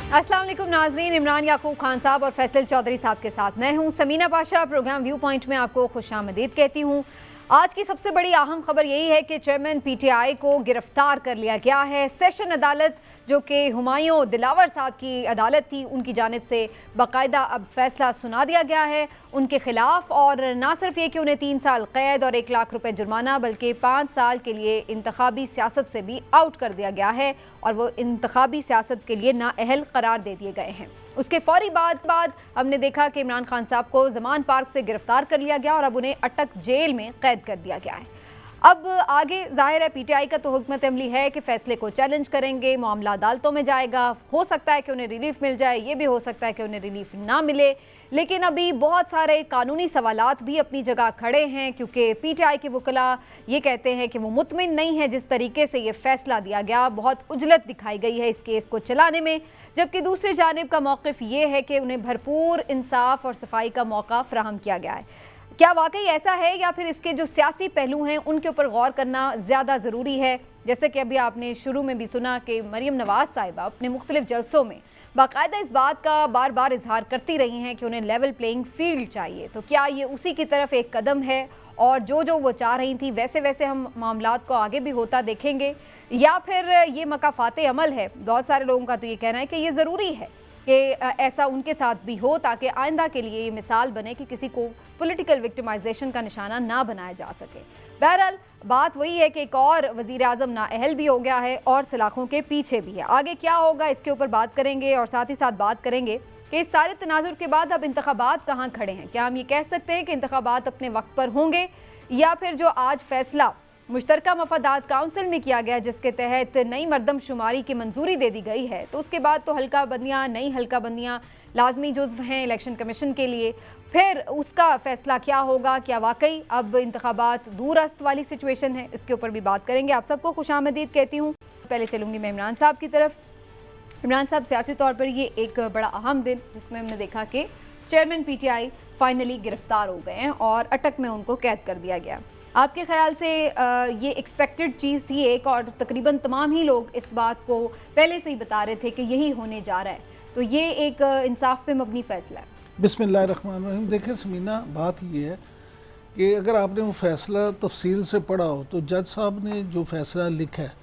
अस्सलाम वालेकुम नाजरीन, इमरान याकूब खान साहब और फैसल चौधरी साहब के साथ मैं हूं Samina Pasha. Program View Point में आपको खुशामदीद कहती हूं। आज की सबसे बड़ी अहम खबर यही है कि चेयरमैन पीटीआई को गिरफ्तार कर लिया गया है। सेशन अदालत जो कि हुमायूं दिलावर साहब की अदालत थी, उनकी जानिब से बाकायदा अब फैसला सुना दिया गया है उनके खिलाफ। और ना सिर्फ ये कि उन्हें 3 साल कैद और 1 लाख रुपए जुर्माना, बल्कि 5 साल के लिए इंतखाबी सियासत से भी आउट कर दिया गया है और वो इंतखाबी सियासत के लिए नाअहल करार दे दिए गए हैं। उसके फौरी बाद हमने देखा कि इमरान खान साहब को जमान पार्क से गिरफ्तार कर लिया गया और अब उन्हें अटक जेल में कैद कर दिया गया है। अब आगे जाहिर है पीटीआई का तो हुकूमत अमली है कि फैसले को चैलेंज करेंगे, मामला अदालतों में जाएगा। हो सकता है कि उन्हें रिलीफ मिल जाए, ये भी हो सकता है कि उन्हें रिलीफ ना मिले। लेकिन अभी बहुत सारे कानूनी सवालात भी अपनी जगह खड़े हैं, क्योंकि पीटीआई के वकला ये कहते हैं कि वो मुतमिन नहीं है जिस तरीके से ये फैसला दिया गया। बहुत उजलत दिखाई गई है इस केस को चलाने में, जबकि दूसरी जानिब का मौक़िफ़ ये है कि उन्हें भरपूर इंसाफ और सफाई का मौका फराहम किया गया है। क्या वाकई ऐसा है या फिर इसके जो सियासी पहलू हैं उनके ऊपर गौर करना ज़्यादा ज़रूरी है? जैसे कि अभी आपने शुरू में भी सुना कि मरीम नवाज़ साहिबा अपने मुख्तलिफ जलसों में बाकायदा इस बात का बार बार इजहार करती रही हैं कि उन्हें लेवल प्लेइंग फील्ड चाहिए। तो क्या ये उसी की तरफ एक कदम है और जो वो चाह रही थी वैसे वैसे हम मामलात को आगे भी होता देखेंगे, या फिर ये मकाफाते अमल है? बहुत सारे लोगों का तो ये कहना है कि ये ज़रूरी है कि ऐसा उनके साथ भी हो, ताकि आइंदा के लिए ये मिसाल बने कि किसी को पॉलिटिकल विक्टिमाइजेशन का निशाना ना बनाया जा सके। बहरहाल बात वही है कि एक और वज़ीर आज़म नाअहल भी हो गया है और सलाखों के पीछे भी है। आगे क्या होगा इसके ऊपर बात करेंगे और साथ ही साथ बात करेंगे कि इस सारे तनाजुर के बाद अब इंतखाबात कहाँ खड़े हैं। क्या हम ये कह सकते हैं कि इंतखाबात अपने वक्त पर होंगे, या फिर जो आज फैसला मुश्तरका मफादात काउंसिल में किया गया जिसके तहत नई मरदमशुमारी की मंजूरी दे दी गई है, तो उसके बाद तो हल्का बंदियाँ, नई हल्का बंदियाँ लाजमी जुज़्व हैं इलेक्शन कमीशन के लिए, फिर उसका फैसला क्या होगा? क्या वाकई अब इंतखाबात दूरस्त वाली सिचुएशन है? इसके ऊपर भी बात करेंगे। आप सबको खुशामदीद कहती हूँ। पहले चलूँगी मैं इमरान साहब की तरफ। इमरान साहब, सियासी तौर पर ये एक बड़ा अहम दिन जिसमें हमने देखा कि चेयरमैन पीटीआई फाइनली गिरफ्तार हो गए हैं और अटक में उनको कैद कर दिया गया। आपके ख्याल से ये एक्सपेक्टेड चीज़ थी एक, और तकरीबन तमाम ही लोग इस बात को पहले से ही बता रहे थे कि यही होने जा रहा है, तो ये एक इंसाफ पे मबनी फैसला है? बिस्मिल्लाहिर्रहमानिर्रहीम। देखिए समीना, बात ये है कि अगर आपने वो फैसला तफसील से पढ़ा हो तो जज साहब ने जो फैसला लिखा है,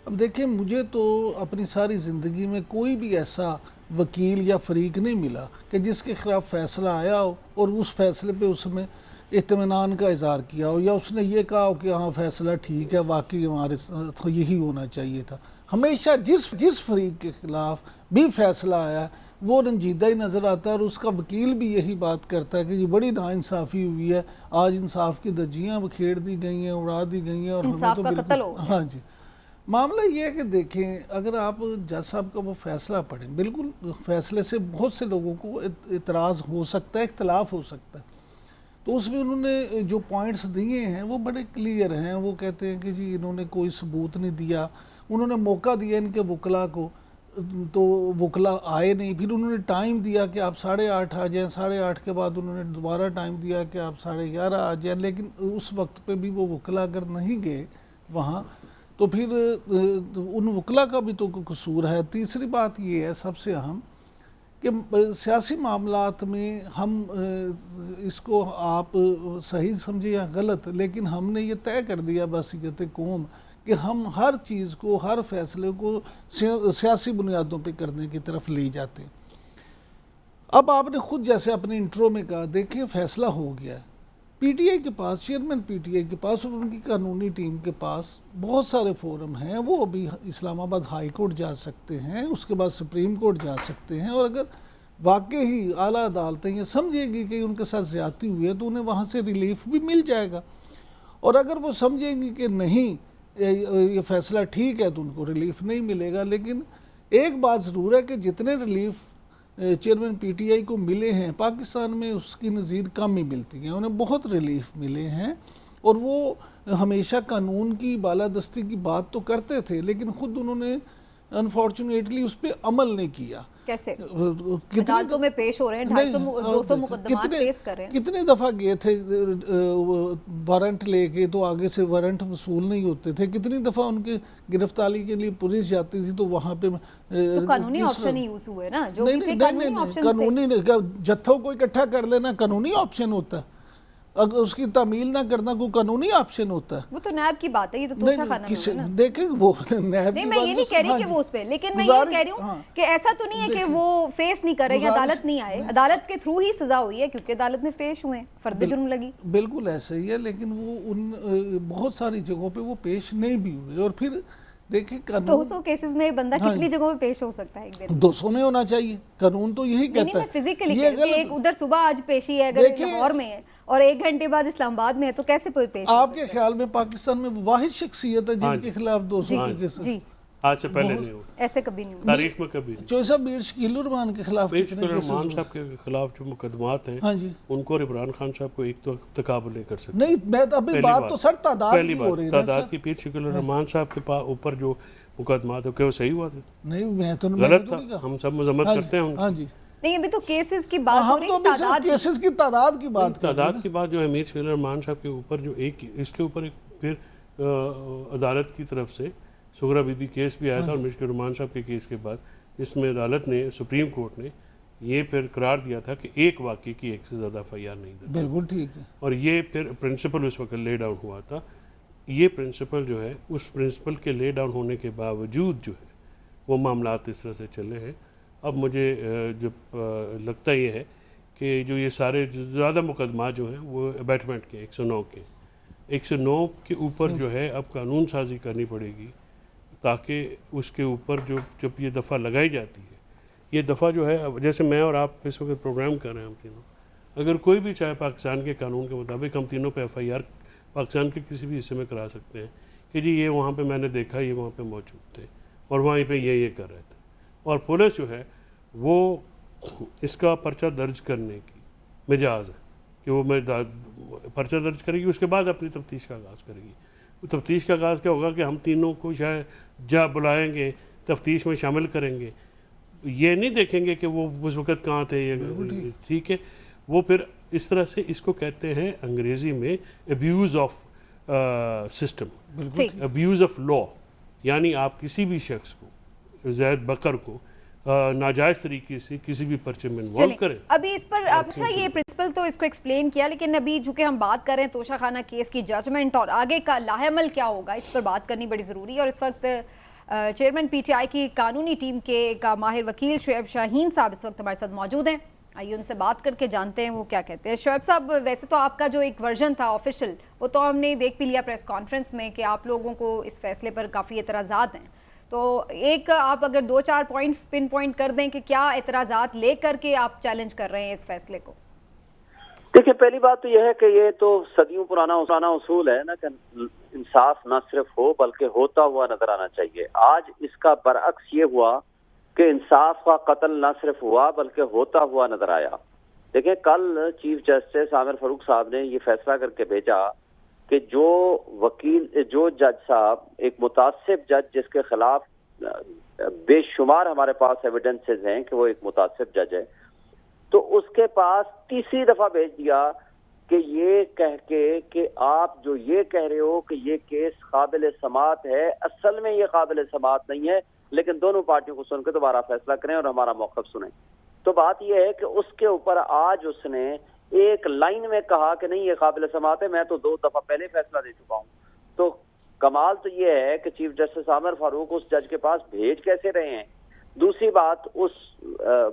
अब देखिए मुझे तो अपनी सारी ज़िंदगी में कोई भी ऐसा वकील या फरीक नहीं मिला कि जिसके ख़िलाफ़ फ़ैसला आया हो और उस फैसले पे उसमें इत्मीनान का इज़हार किया हो, या उसने ये कहा हो कि हाँ फ़ैसला ठीक है, वाकई हमारे साथ यही होना चाहिए था। हमेशा जिस फरीक के ख़िलाफ़ भी फ़ैसला आया वो रंजीदा ही नज़र आता है, और उसका वकील भी यही बात करता है कि ये बड़ी नाइंसाफ़ी हुई है, आज इंसाफ की धज्जियाँ बखेर दी गई हैं, उड़ा दी गई हैं, और इंसाफ का कत्ल हो गया। हाँ जी। मामला ये है कि देखें, अगर आप जज साहब का वो फैसला पढ़ें, बिल्कुल फैसले से बहुत से लोगों को इतराज़ हो सकता है, इख्तलाफ हो सकता है, तो उसमें उन्होंने जो पॉइंट्स दिए हैं वो बड़े क्लियर हैं। वो कहते हैं कि जी इन्होंने कोई सबूत नहीं दिया, उन्होंने मौका दिया इनके वकला को, तो वकला आए नहीं, फिर उन्होंने टाइम दिया कि आप 8:30 आ जाएँ, 8:30 के बाद उन्होंने दोबारा टाइम दिया कि आप 11:30 आ जाएँ, लेकिन उस वक्त पे भी वो वकला अगर नहीं गए वहाँ तो फिर उन वकला का भी तो कसूर है। तीसरी बात ये है सबसे अहम कि सियासी मामलात में हम इसको आप सही समझे या गलत, लेकिन हमने ये तय कर दिया बसीयत कौम कि हम हर चीज़ को, हर फैसले को सियासी बुनियादों पे करने की तरफ ले जाते हैं। अब आपने खुद जैसे अपने इंट्रो में कहा, देखिए फैसला हो गया है पीटीआई के पास, चेयरमैन पीटीआई के पास और उनकी कानूनी टीम के पास बहुत सारे फोरम हैं। वो अभी इस्लामाबाद हाई कोर्ट जा सकते हैं, उसके बाद सुप्रीम कोर्ट जा सकते हैं, और अगर वाकई ही आला अदालतें ये समझेगी कि उनके साथ ज़्यादती हुई है तो उन्हें वहाँ से रिलीफ भी मिल जाएगा, और अगर वो समझेंगी कि नहीं ये फैसला ठीक है तो उनको रिलीफ नहीं मिलेगा। लेकिन एक बात ज़रूर है कि जितने रिलीफ चेयरमैन पीटीआई को मिले हैं पाकिस्तान में उसकी नज़ीर कम ही मिलती हैं। उन्हें बहुत रिलीफ मिले हैं, और वो हमेशा कानून की बालादस्ती की बात तो करते थे, लेकिन ख़ुद उन्होंने अनफॉर्चुनेटली उस पर अमल नहीं किया। कैसे? कितनी अदालतों में पेश हो रहे हैं, 200 मुकदमात फेस कर रहे हैं। कितनी दफा गए थे वारंट लेके, तो आगे से वारंट वसूल नहीं होते थे। कितनी दफा उनके गिरफ्तारी के लिए पुलिस जाती थी, तो वहां पे तो कानूनी ऑप्शन ही यूज हुए ना, जो भी थे कानूनी ऑप्शन। कानूनी जत्थों को इकट्ठा कर लेना कानूनी ऑप्शन होता है, अगर उसकी तामील ना करना कोई कानूनी ऑप्शन होता है। वो तो नैब की बात है, ये तो तोशा खाना है ना। देखें वो नैब नहीं, मैं ये नहीं कह रही कि वो उस पे, लेकिन मैं ये कह रही हूँ कि ऐसा तो नहीं है कि वो फेस नहीं करे या अदालत नहीं आए, अदालत के थ्रू ही सजा हुई है क्योंकि अदालत में पेश हुए, फर्द जुर्म लगी। बिल्कुल ऐसे ही है, लेकिन वो उन बहुत सारी जगहों पे वो पेश नहीं भी हुए। और फिर देखिए 200 केसेस में बंदा कितनी जगहों पे पेश हो सकता है एक दिन? 200 में होना चाहिए, कानून तो यही कहता है। फिजिकली एक उधर सुबह आज पेशी है, अगर लाहौर में है और 1 घंटे बाद इस्लामाबाद में है, तो कैसे कोई पेश? आपके ख्याल में पाकिस्तान में वाहिद शख्सियत है जिनके खिलाफ 200 के केस? जी, आज से पहले नहीं हुआ, ऐसे कभी नहीं हुआ तारीख में कभी नहीं। चौसा मीर शकील रहमान के खिलाफ रहमान साहब के खिलाफ जो मुकदमात हैं, हाँ जी, उनको और इमरान खान साहब को एक तो तकाबुल नहीं कर सकते। नहीं, मैं तो अभी बात तो सर तादाद की हो रही है, तादाद की। पीर शकील रहमान साहब के ऊपर जो मुकदमात है, क्या वो सही हुआ था? नहीं, मैं तो गलत था, हम सब मजम्मत करते हैं। हाँ जी, नहीं, अभी तो केसेस की बात हो रही है, तादाद केसेस की तादाद की बात जो है मीर शकील रहमान साहब के ऊपर जो एक इसके ऊपर एक फिर अदालत की तरफ से सुगरा बीबी केस भी आया था, और मीर शकील रहमान साहब के केस के बाद इसमें अदालत ने, सुप्रीम कोर्ट ने ये फिर करार दिया था कि एक वाक़े की एक से ज़्यादा FIR नहीं दे। बिल्कुल ठीक है। और ये फिर प्रिंसिपल उस वक्त ले डाउन हुआ था। ये प्रिंसिपल जो है, उस प्रिंसिपल के ले डाउन होने के बावजूद जो है वो मामलात इस तरह से चले हैं। अब मुझे जो लगता ये है कि जो ये सारे ज़्यादा मुकदमा जो हैं वो अबैटमेंट के 109 के ऊपर जो है अब कानून साजी करनी पड़ेगी, ताकि उसके ऊपर जो जब ये दफ़ा लगाई जाती है, ये दफ़ा जो है, जैसे मैं और आप इस वक्त प्रोग्राम कर रहे हैं, हम तीनों, अगर कोई भी चाहे पाकिस्तान के कानून के मुताबिक हम तीनों पे FIR पाकिस्तान के किसी भी हिस्से में करा सकते हैं कि जी ये वहाँ पे मैंने देखा, ये वहाँ पे मौजूद थे और वहीं पे ये कर रहे थे, और पुलिस जो है वो इसका पर्चा दर्ज करने की मिजाज है कि वो पर्चा दर्ज करेगी, उसके बाद अपनी तफ्तीश का आगाज़ करेगी। तफ्तीश का आगाज़ क्या होगा कि हम तीनों को शायद बुलाएंगे, तफ्तीश में शामिल करेंगे, ये नहीं देखेंगे कि वो उस वक़्त कहाँ थे, ये ठीक है। वो फिर इस तरह से इसको कहते हैं अंग्रेज़ी में abuse of system, abuse of law, यानी आप किसी भी शख्स को, जैद बकर को नाजायज़ तरीके से किसी भी पर्चे में इन्वॉल्व करें। अभी इस पर अच्छा ये प्रिंसिपल तो इसको एक्सप्लेन किया, लेकिन अभी चूँकि हम बात कर रहे हैं तोशा खाना केस की जजमेंट और आगे का लाहेमल क्या होगा, इस पर बात करनी बड़ी ज़रूरी है। और इस वक्त चेयरमैन PTI की कानूनी टीम के का माहिर वकील शुएब शाहीन साहब इस वक्त हमारे साथ मौजूद हैं। आइए उनसे बात करके जानते हैं वो क्या कहते हैं। शुएब साहब, वैसे तो आपका जो एक वर्जन था ऑफिशियल, वो तो हमने देख भी लिया प्रेस कॉन्फ्रेंस में कि आप लोगों को इस फैसले पर काफ़ी एतराज़ात हैं, तो एक आप अगर 2-4 पॉइंट्स पिन पॉइंट कर दें कि क्या एतराज़ात ले करके आप चैलेंज कर रहे हैं इस फैसले को। देखिए, पहली बात तो यह है कि ये तो सदियों पुराना उसूल है ना कि इंसाफ ना सिर्फ हो बल्कि होता हुआ नजर आना चाहिए। आज इसका बरअक्स ये हुआ कि इंसाफ का कत्ल ना सिर्फ हुआ बल्कि होता हुआ नजर आया। देखिए, कल चीफ जस्टिस आमिर फारूक साहब ने ये फैसला करके भेजा कि जो जज साहब, एक मुतासिब जज जिसके खिलाफ बेशुमार हमारे पास एविडेंसेस हैं कि वो एक मुतासिब जज है, तो उसके पास तीसरी दफा भेज दिया कि ये कह के कि आप जो ये कह रहे हो कि ये केस काबिल समात है, असल में ये काबिल समात नहीं है, लेकिन दोनों पार्टियों को सुनकर दोबारा फैसला करें और हमारा मौक़िफ़ सुने। तो बात यह है कि उसके ऊपर आज उसने एक लाइन में कहा कि नहीं ये काबिल समात है, मैं तो 2 दफा पहले फैसला दे चुका हूँ। तो कमाल तो ये है कि चीफ जस्टिस आमिर फारूक उस जज के पास भेज कैसे रहे हैं। दूसरी बात, उस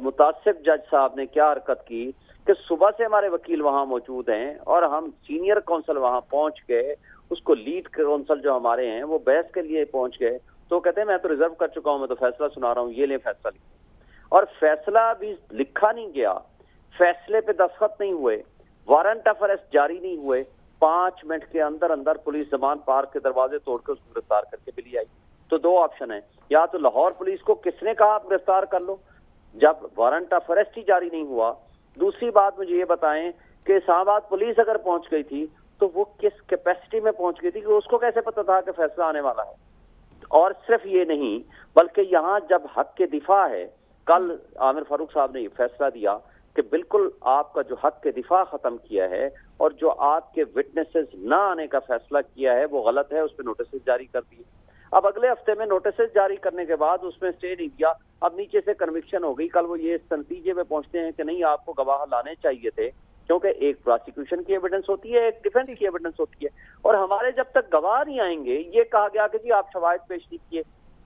मुतासिब जज साहब ने क्या हरकत की कि सुबह से हमारे वकील वहां मौजूद हैं और हम सीनियर काउंसिल वहां पहुंच गए, उसको लीड काउंसिल जो हमारे हैं वो बहस के लिए पहुंच गए, तो कहते हैं मैं तो रिजर्व कर चुका हूं, मैं तो फैसला सुना रहा हूं, ये ले फैसला लिखो। और फैसला भी लिखा नहीं गया, फैसले पे दस्तखत नहीं हुए, वारंट ऑफ अरेस्ट जारी नहीं हुए, 5 मिनट के अंदर अंदर पुलिस जमान पार्क के दरवाजे तोड़कर उसको गिरफ्तार करके भी ले आई। तो 2 ऑप्शन है, या तो लाहौर पुलिस को किसने कहा आप गिरफ्तार कर लो जब वारंट ऑफ अरेस्ट ही जारी नहीं हुआ। दूसरी बात मुझे ये बताएं कि इस्लामाबाद पुलिस अगर पहुंच गई थी तो वो किस कैपेसिटी में पहुंच गई थी कि उसको कैसे पता था कि फैसला आने वाला है। और सिर्फ ये नहीं, बल्कि यहाँ जब हक के दिफा है, कल आमिर फारूक साहब ने ये फैसला दिया कि बिल्कुल आपका जो हक के दिफा खत्म किया है और जो आपके विटनेसेस ना आने का फैसला किया है वो गलत है, उस पर नोटिस जारी कर दिए। अब अगले हफ्ते में नोटिस जारी करने के बाद उसमें स्टे नहीं दिया, अब नीचे से कन्विक्शन हो गई। कल वो ये इस नतीजे में पहुंचते हैं कि नहीं, आपको गवाह लाने चाहिए थे, क्योंकि एक प्रोसिक्यूशन की एविडेंस होती है, एक डिफेंस की एविडेंस होती है, और हमारे जब तक गवाह नहीं आएंगे, ये कहा गया कि जी आप शवाहिद पेश नहीं किए।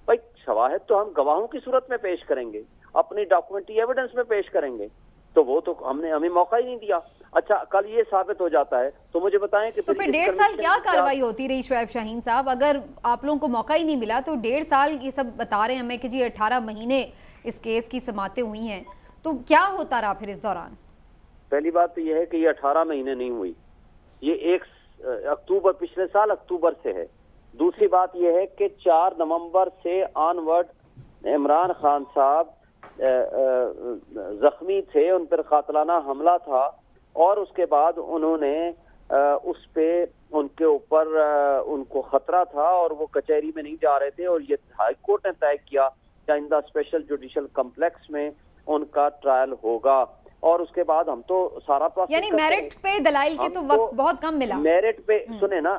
भाई शवाहिद तो हम गवाहों की सूरत में पेश करेंगे, अपनी डॉक्यूमेंट्री एविडेंस में पेश करेंगे, तो वो तो हमें मौका ही नहीं दिया। अच्छा, कल ये साबित हो जाता है तो मुझे बताएं कि तो फिर 1.5 साल क्या कार्रवाई होती रही शुएब शाहीन साहब? अगर आप लोगों को मौका ही नहीं मिला तो 1.5 साल, ये सब बता रहे हैं हमें कि जी 18 महीने इस केस की समातें हुई हैं, तो क्या होता रहा फिर इस दौरान? पहली बात तो यह है कि ये 18 महीने नहीं हुई, ये 1 अक्टूबर पिछले साल अक्टूबर से है। दूसरी बात यह है कि 4 नवंबर से ऑनवर्ड इमरान खान साहब जख्मी थे, उन पर कातलाना हमला था, और उसके बाद उन्होंने उस पे उनके ऊपर उनको खतरा था और वो कचहरी में नहीं जा रहे थे, और ये हाई कोर्ट ने तय किया कि आइंदा स्पेशल जुडिशल कम्प्लेक्स में उनका ट्रायल होगा। और उसके बाद हम तो सारा प्रोसेस, यानी मेरिट पे दलाइल के तो वक्त बहुत कम मिला। मेरिट पे सुने ना,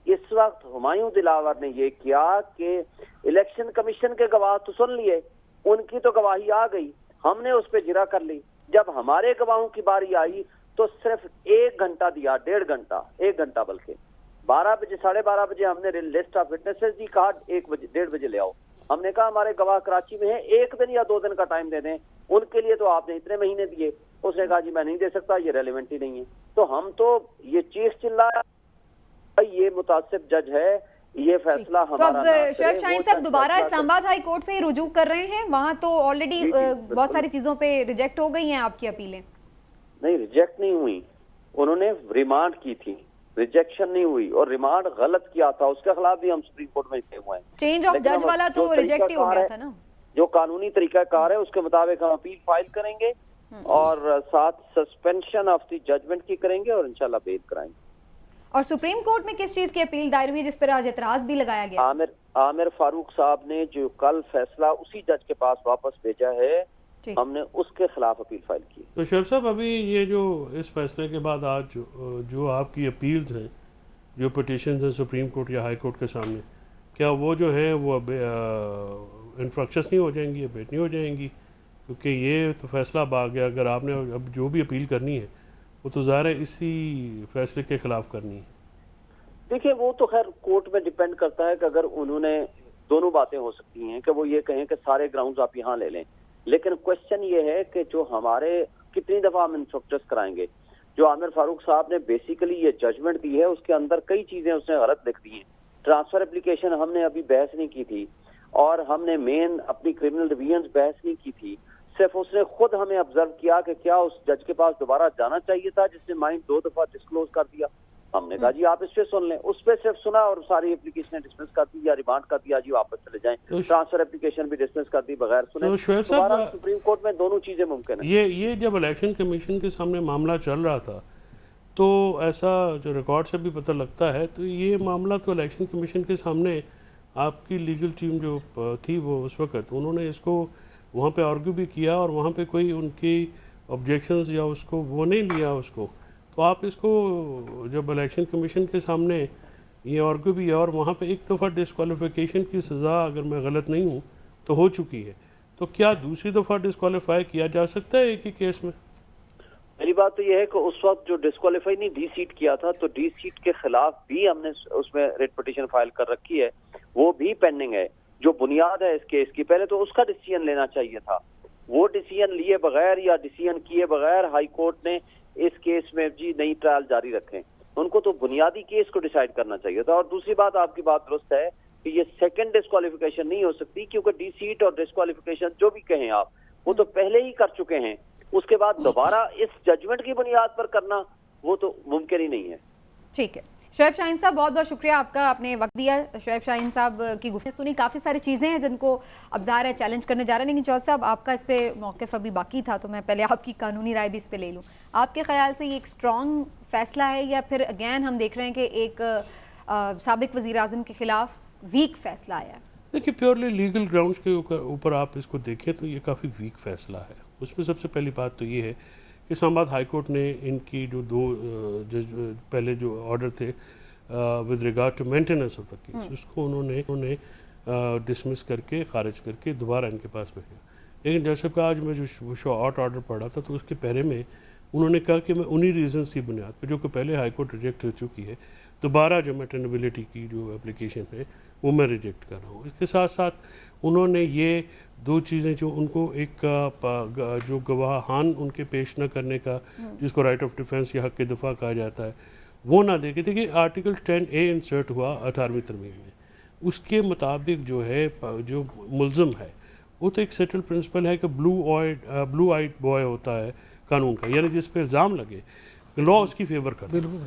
इस वक्त हुमायूं दिलावर ने ये किया कि इलेक्शन कमीशन के गवाह तो सुन लिए, उनकी तो गवाही आ गई, हमने उस पर जिरा कर ली। जब हमारे गवाहों की बारी आई तो सिर्फ 1 घंटा दिया, 1.5 घंटा बल्कि 12 बजे 12:30 बजे हमने लिस्ट ऑफ विटनेसेस दी, कहा 1 बजे ले आओ। हमने कहा हमारे गवाह कराची में है, 1 दिन या 2 दिन का टाइम दे दें, उनके लिए तो आपने इतने महीने दिए। उसने कहा जी मैं नहीं दे सकता, ये रेलिवेंट ही नहीं है। तो हम तो ये चीख चिल्लाया, ये मुतासिब जज है, ये फैसला हमारा। तो अब शुएब शाहीन साहब दोबारा इस्लामाबाद हाई कोर्ट से ही रुजू कर रहे हैं, वहां तो ऑलरेडी बहुत सारी चीजों पे रिजेक्ट हो गई हैं आपकी अपीलें। नहीं, रिजेक्ट नहीं हुई, उन्होंने रिमांड की थी, रिजेक्शन नहीं हुई, और रिमांड गलत किया था, उसके खिलाफ भी हम सुप्रीम कोर्ट में गए हुए हैं। चेंज ऑफ जज वाला तो रिजेक्ट ही हो गया था ना। जो कानूनी तरीकाकार है उसके मुताबिक हम अपील फाइल करेंगे और साथ सस्पेंशन ऑफ द जजमेंट की करेंगे और इंशाल्लाह बेल कराएंगे। और सुप्रीम कोर्ट में किस चीज की अपील दायर हुई जिस पर आज एतराज भी लगाया गया? आमिर फारूक साहब ने जो कल फैसला उसी जज के पास वापस भेजा है, हमने उसके खिलाफ अपील फाइल की। तो शुएब साहब, अभी ये जो इस फैसले के बाद आज जो आपकी अपील्स हैं, जो पिटिशंस हैं सुप्रीम कोर्ट या हाई कोर्ट के सामने, क्या वो जो हैं वो अब इन्फ्रक्शस नहीं हो जाएंगी, अबेट नहीं हो जाएंगी? क्योंकि ये तो फैसला अब आ गया, अगर आपने अब जो भी अपील करनी है वो तो ज़ाहिर है इसी फैसले के खिलाफ करनी है। देखिए, वो तो खैर कोर्ट में डिपेंड करता है कि अगर उन्होंने, दोनों बातें हो सकती हैं कि वो ये कहें कि सारे ग्राउंड्स आप यहाँ ले लें, लेकिन क्वेश्चन ये है कि जो हमारे कितनी दफा हम इंस्ट्रक्टर्स कराएंगे। जो आमिर फारूक साहब ने बेसिकली ये जजमेंट दी है उसके अंदर कई चीजें उसने गलत लिख दी हैं। ट्रांसफर एप्लीकेशन हमने अभी बहस नहीं की थी, और हमने मेन अपनी क्रिमिनल डिवीजन बहस नहीं की थी, सिर्फ उसने खुद हमें ऑब्जर्व किया कि क्या उस जज के पास दोबारा जाना चाहिए था जिसने माइंड 2 दफा डिस्क्लोज कर दिया। हमने कहा जी आप इस पे सुन लें, उस पे सिर्फ सुना और सारी एप्लीकेशन डिसमिस कर दी या रिमांड कर दिया, जी वापस चले जाएं। तो ट्रांसफर एप्लीकेशन भी डिसमिस कर दी बगैर सुने। तो शुएब साहब, सुप्रीम कोर्ट में दोनों चीजें मुमकिन है। ये जब इलेक्शन कमीशन के सामने मामला चल रहा था तो ऐसा जो रिकॉर्ड से भी पता लगता है, तो ये मामला तो इलेक्शन कमीशन के सामने आपकी लीगल टीम जो थी वो उस वक्त उन्होंने इसको वहाँ पे आर्ग्यू भी किया और वहाँ पे कोई उनकी ऑब्जेक्शंस या उसको वो नहीं लिया उसको। तो आप इसको जब इलेक्शन कमीशन के सामने ये आर्ग्यू भी है और वहाँ पे एक दफ़ा डिस्क्वालिफिकेशन की सज़ा, अगर मैं गलत नहीं हूँ तो हो चुकी है, तो क्या दूसरी दफ़ा डिस्क्वालीफाई किया जा सकता है एक ही केस में? पहली बात तो यह है कि उस वक्त जो डिस्क्वालीफाई नहीं डी सीट किया था, तो डी सीट के खिलाफ भी हमने उसमें रिट पिटीशन फाइल कर रखी है, वो भी पेंडिंग है। जो बुनियाद है इस केस की, पहले तो उसका डिसीजन लेना चाहिए था, वो डिसीजन लिए बगैर या डिसीजन किए बगैर हाई कोर्ट ने इस केस में जी नई ट्रायल जारी रखें। उनको तो बुनियादी केस को डिसाइड करना चाहिए था। और दूसरी बात, आपकी बात दुरुस्त है कि ये सेकंड डिस्क्वालिफिकेशन नहीं हो सकती, क्योंकि डी सीट और डिस्क्वालिफिकेशन जो भी कहें आप, वो तो पहले ही कर चुके हैं। उसके बाद दोबारा इस जजमेंट की बुनियाद पर करना वो तो मुमकिन ही नहीं है। ठीक है शुएब शाहीन साहब, बहुत बहुत शुक्रिया आपका, आपने वक्त दिया। शुएब शाहीन साहब की गुफ्तगू सुनी, काफ़ी सारी चीज़ें हैं जिनको अब ज़ाहिर है चैलेंज करने जा रहे हैं, लेकिन चौधरी साहब आपका इस पर मौक़िफ़ अभी बाकी था, तो मैं पहले आपकी कानूनी राय भी इस पर ले लूँ। आपके ख्याल से ये एक स्ट्रॉन्ग फैसला है या फिर अगैन हम देख रहे हैं कि एक साबिक वज़ीर आज़म के ख़िलाफ़ वीक फैसला आया है? देखिए, प्योरली लीगल ग्राउंड्स के ऊपर आप इसको देखें तो ये काफ़ी वीक फैसला है। उसमें सबसे पहली बात तो ये है कि इस्लामाबाद हाई कोर्ट ने इनकी जो दो जज पहले जो ऑर्डर थे with regard to maintenance of the case, उसको उन्होंने डिसमिस करके खारिज करके दोबारा इनके पास भेजा। लेकिन जैसे कि आज मैं जो शॉर्ट ऑर्डर पढ़ा था तो उसके पहले में उन्होंने कहा कि मैं उन्हीं रीजंस की बुनियाद पर, जो कि पहले हाई कोर्ट रिजेक्ट हो चुकी है, दोबारा जो मेटर्नेबिलिटी की जो एप्लीकेशन है वो मैं रिजेक्ट कर रहा हूँ। इसके साथ साथ उन्होंने ये दो चीज़ें जो उनको एक जो गवाहान उनके पेश न करने का, जिसको राइट ऑफ डिफेंस या हक़ के दफ़ा कहा जाता है, वो ना देखे। देखिए, आर्टिकल 10A इंसर्ट हुआ 18वीं तरमीम में, उसके मुताबिक जो है जो मुल्ज़म है वो तो एक सेटल प्रिंसिपल है कि ब्लू आइड बॉय होता है कानून का, यानी जिस पे इल्ज़ाम लगे लॉ उसकी फेवर कर। बिल्कुल।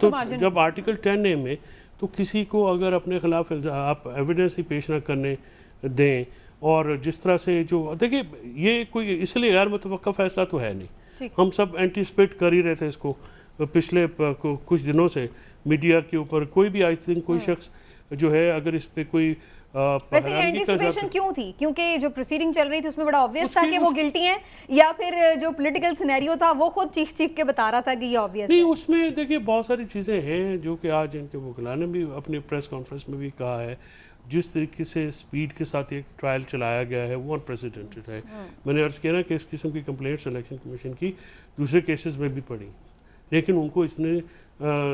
तो जब आर्टिकल 10A में तो किसी को अगर अपने खिलाफ आप एविडेंस ही पेश ना करने दें, और जिस तरह से जो देखिए ये कोई इसलिए गैर मुतवक्का फ़ैसला तो है नहीं, हम सब एंटिसिपेट कर ही रहे थे इसको पिछले कुछ दिनों से मीडिया के ऊपर। कोई भी आई थिंक कोई शख्स जो है अगर इस पे कोई वैसे एंटिसिपेशन क्यों थी? क्योंकि जो प्रोसीडिंग चल रही थी उसमें बड़ा ऑब्वियस था कि वो गिल्टी हैं, या फिर जो पॉलिटिकल सिनेरियो था वो खुद चीख के बता रहा था कि ये ऑब्वियस नहीं है? उसमें देखिए बहुत सारी चीज़ें हैं जो कि आज इनके वकीला ने भी अपनी प्रेस कॉन्फ्रेंस में भी कहा है। जिस तरीके से स्पीड के साथ एक ट्रायल चलाया गया है वो अनप्रेसिडेंटेड है। मैंने अर्ज़ किया ना कि इस किस्म की कंप्लेंट्स इलेक्शन कमीशन की दूसरे केसेस में भी पड़ी, लेकिन उनको इसने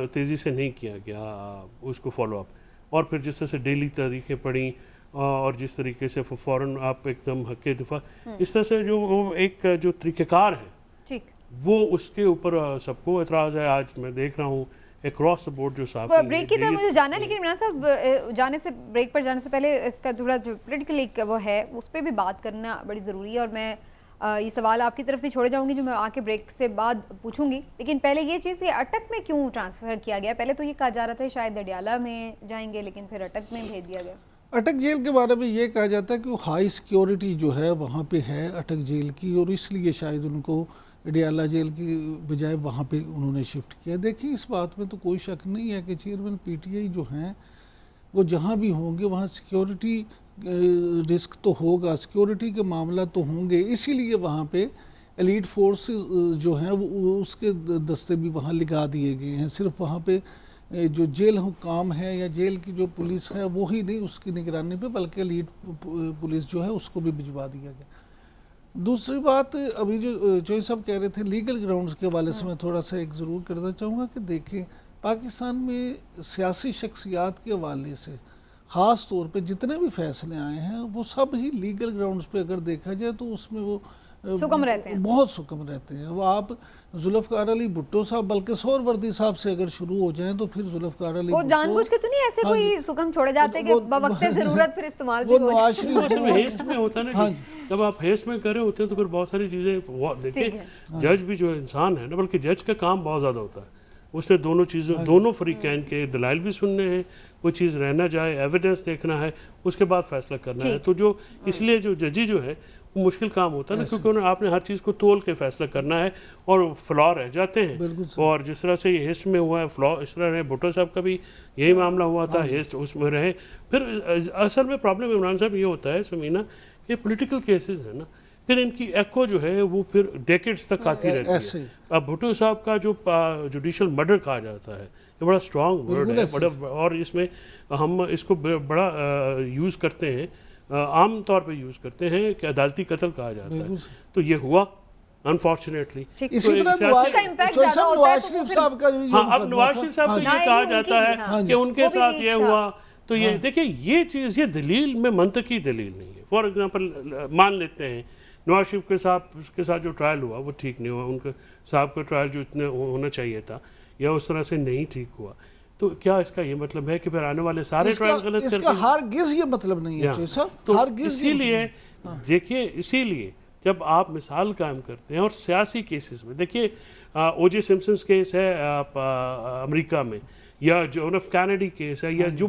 तेज़ी से नहीं किया गया उसको फॉलो अप। और फिर जिस तरह से डेली तारीखें पड़ी और जिस तरीके से फ़ौरन आप एकदम हक़ के दिफा, इस तरह से जो एक जो तरीक़ेकार है ठीक, वो उसके ऊपर सबको एतराज़ है। आज मैं देख रहा हूँ अक्रॉस द बोर्ड जो साफ ब्रेक की तरफ मुझे जाना है, लेकिन इमरान साहब जाने से ब्रेक पर जाने से पहले इसका थोड़ा जो पॉलिटिकल एक वो है उस पर भी बात करना बड़ी ज़रूरी है, और मैं ये सवाल आपकी तरफ भी छोड़े जाऊंगी जो मैं आके ब्रेक से बाद पूछूंगी। लेकिन पहले ये चीज़, ये अटक में क्यों ट्रांसफ़र किया गया? पहले तो ये कहा जा रहा था शायद अडियाला में जाएंगे, लेकिन फिर अटक में भेज दिया गया। अटक जेल के बारे में ये कहा जाता है कि वो हाई सिक्योरिटी जो है वहाँ पे है अटक जेल की, और इसलिए शायद उनको अडियाला जेल की बजाय वहाँ पे उन्होंने शिफ्ट किया। देखिए, इस बात में तो कोई शक नहीं है कि चेयरमैन पीटीआई जो हैं वो जहाँ भी होंगे वहाँ सिक्योरिटी रिस्क तो होगा, सिक्योरिटी के मामला तो होंगे, इसीलिए वहाँ पे एलीट फोर्स जो हैं वो उसके दस्ते भी वहाँ लगा दिए गए हैं। सिर्फ वहाँ पे जो जेल हुकाम है या जेल की जो पुलिस है वो ही नहीं उसकी निगरानी पे, बल्कि एलीट पुलिस जो है उसको भी भिजवा दिया गया। दूसरी बात, अभी जो चोई साहब कह रहे थे लीगल ग्राउंड्स के हवाले से मैं थोड़ा सा एक ज़रूर करना चाहूँगा कि देखें, पाकिस्तान में सियासी शख्सियात के हवाले से ख़ास तौर पे जितने भी फैसले आए हैं वो सब ही लीगल ग्राउंड्स पे अगर देखा जाए तो उसमें वो सुकम रहते हैं, बहुत सुकम रहते हैं। वो आप जुल्फ़कार अली भुट्टो साहब बल्कि सोहरवर्दी साहब से अगर शुरू हो जाएं तो फिर जुल्फ़कार अली वो जानबूझ के तो नहीं ऐसे कोई सुकम छोड़े जाते कि बवक्ते ज़रूरत फिर इस्तेमाल भी हो जाए। हेस्ट में होता है ना, जब आप हेस्ट में कर रहे होते हैं तो फिर बहुत सारी चीज़ें देखिए, जज भी जो इंसान है ना, बल्कि जज का काम बहुत ज़्यादा होता है, उसने दोनों चीज़ों दोनों फ़रीक़ैन के दलाइल भी सुनने हैं, कोई चीज़ रहना जाए एविडेंस देखना है, उसके बाद फैसला करना है। तो जो इसलिए जो जजी जो है वो मुश्किल काम होता है ना, क्योंकि उन्हें आपने हर चीज़ को तोल के फैसला करना है और फ्लॉ रह जाते हैं। और जिस तरह से ये हिस्ट में हुआ है फ्लॉ, इस तरह रहे भुट्टो साहब का भी यही मामला हुआ था, हिस्ट उसमें रहे। फिर असल में प्रॉब्लम इमरान साहब ये होता है समीना, ये पॉलिटिकल केसेस है ना, फिर इनकी एको जो है वो फिर डेकेड्स तक आती रहती है। अब भुट्टो साहब का जो जुडिशल मर्डर कहा जाता है ये बड़ा स्ट्रॉन्ग वर्ड है, बड़ा, और इसमें हम इसको बड़ा यूज़ करते हैं, आम तौर पे यूज़ करते हैं कि अदालती कत्ल कहा जाता है। तो ये हुआ अनफॉर्चुनेटली। इसी तरह इसका इम्पैक्ट ज़्यादा होता है तो साहब का, हाँ, अब नवाज शरीफ साहब को ये कहा जाता है कि उनके साथ ये हुआ, तो ये देखिए ये चीज़, ये दलील में मंतकी दलील नहीं है। फॉर एग्जांपल मान लेते हैं नवाज शरीफ के साथ जो ट्रायल हुआ वो ठीक नहीं हुआ, उनके साहब का ट्रायल जो इतने होना चाहिए था या उस तरह से नहीं ठीक हुआ, तो क्या इसका ये मतलब है कि फिर आने वाले सारे ट्रायल गलत करते हैं? इसका हरगिज़ ये मतलब नहीं है साहब। तो इसीलिए देखिए, इसीलिए जब आप मिसाल कायम करते हैं और सियासी केसेस में देखिए, ओजे सिम्पसन केस है अमेरिका में, या जॉन एफ कैनेडी केस है, या जो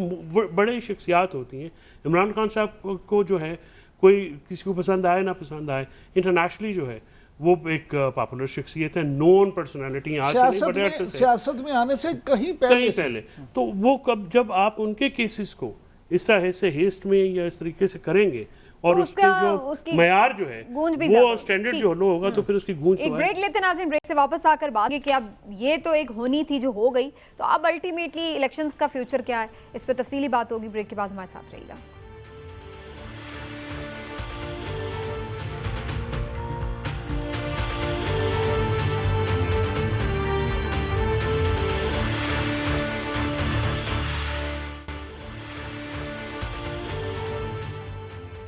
बड़े शख्सियात होती हैं, इमरान खान साहब को जो है कोई किसी को पसंद आए ना पसंद आए, इंटरनेशनली जो है वो एक पॉपुलर शख्सियत है, नोन पर्सनालिटी, आज से नहीं बड़े अरसे से, सियासत में आने से कहीं पहले। तो वो जब आप उनके केसेस को इस तरह से हेस्ट में या इस तरीके से करेंगे और तो उसके जो मयार जो है वो स्टैंडर्ड जो लो होगा तो फिर उसकी गूंज एक ब्रेक लेते हैं नाज़रीन, ब्रेक से वापस आकर बात कि अब ये तो एक होनी थी जो हो गई, तो अब अल्टीमेटली इलेक्शंस का फ्यूचर क्या है, इस पर तफसीली बात होगी। ब्रेक के बाद हमारे साथ रहिएगा।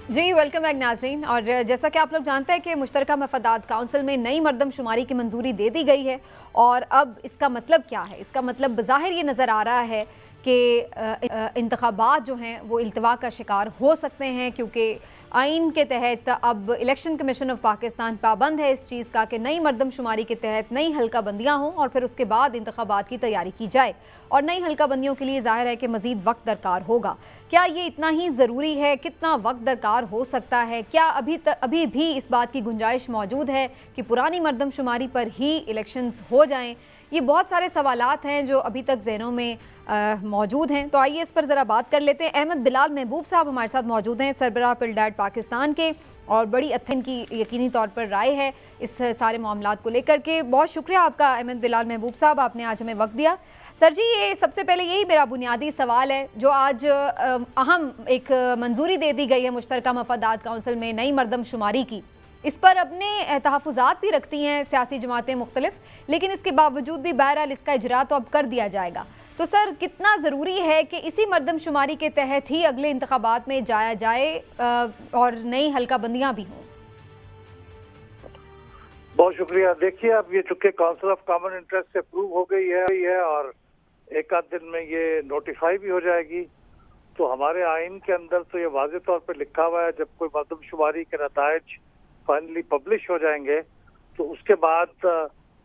जी वेलकम बैक नाजरीन। और जैसा कि आप लोग जानते हैं कि मुश्तरका मफादात काउंसिल में नई मरदमशुमारी की मंजूरी दे दी गई है, और अब इसका मतलब क्या है? इसका मतलब बज़ाहिर ये नज़र आ रहा है कि इंतखाबात जो हैं वो इल्तवा का शिकार हो सकते हैं, क्योंकि आइन के तहत अब इलेक्शन कमीशन ऑफ पाकिस्तान पाबंद है इस चीज़ का कि नई मरदमशुमारी के तहत नई हल्का बंदियाँ हों और फिर उसके बाद इंतखाबात की तैयारी की जाए। और नई हल्का बंदियों के लिए ज़ाहिर है कि मज़ीद वक्त दरकार होगा। क्या ये इतना ही ज़रूरी है? कितना वक्त दरकार हो सकता है? क्या अभी भी इस बात की गुंजाइश मौजूद है कि पुरानी मरदमशुमारी पर ही इलेक्शंस हो जाएं? ये बहुत सारे सवालात हैं जो अभी तक ज़हनों में मौजूद हैं। तो आइए इस पर ज़रा बात कर लेते हैं। अहमद बिलाल महबूब साहब हमारे साथ मौजूद हैं, सरबराह पिलडैट पाकिस्तान के, और बड़ी अथन की यकीनी तौर पर राय है इस सारे मामलात को लेकर के। बहुत शुक्रिया आपका अहमद बिलाल महबूब साहब, आपने आज हमें वक्त दिया। सर जी, ये सबसे पहले यही मेरा बुनियादी सवाल है, जो आज अहम एक मंजूरी दे दी गई है मुश्तरका मफादात काउंसिल में नई मरदमशुमारी की, इस पर अपने तहफ़्फ़ुज़ात भी रखती हैं सियासी जमातें मुख्तलिफ, लेकिन इसके बावजूद भी बहरहाल इसका इजरा तो अब कर दिया जाएगा। तो सर, कितना ज़रूरी है कि इसी मरदमशुमारी के तहत ही अगले इंतखाबात में जाया जाए और नई हल्का बंदियाँ भी हों? बहुत शुक्रिया। देखिए, अब ये चूंकि काउंसिल ऑफ कॉमन इंटरेस्ट से अप्रूव हो गई है और एक आध दिन में ये नोटिफाई भी हो जाएगी, तो हमारे आइन के अंदर तो ये वाज़ेह तौर पर लिखा हुआ है जब कोई मरदमशुमारी के नताइज फाइनली पब्लिश हो जाएंगे तो उसके बाद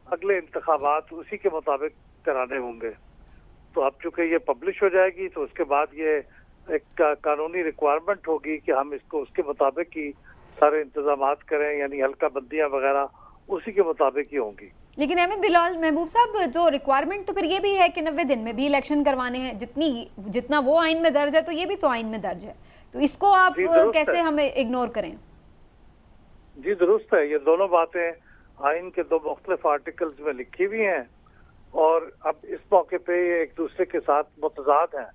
अगले इंतखाबात उसी के मुताबिक कराने होंगे। तो अब चूंकि ये पब्लिश हो जाएगी तो उसके बाद ये एक कानूनी रिक्वायरमेंट होगी कि हम इसको उसके मुताबिक ही सारे इंतजामात करें, यानी हल्का बंदियाँ वगैरह उसी के मुताबिक ही होंगी। लेकिन अहमद बिलाल महबूब साहब, जो रिक्वायरमेंट तो फिर ये भी है कि 90 दिन में भी इलेक्शन करवाने हैं, जितना वो आइन में दर्ज है तो ये भी तो आइन में दर्ज है, तो इसको आप कैसे हमें इग्नोर करें? जी दुरुस्त है, ये दोनों बातें आइन के दो मुख्तलिफ आर्टिकल्स में लिखी हुई हैं और अब इस मौके पे ये एक दूसरे के साथ मुतजाद हैं,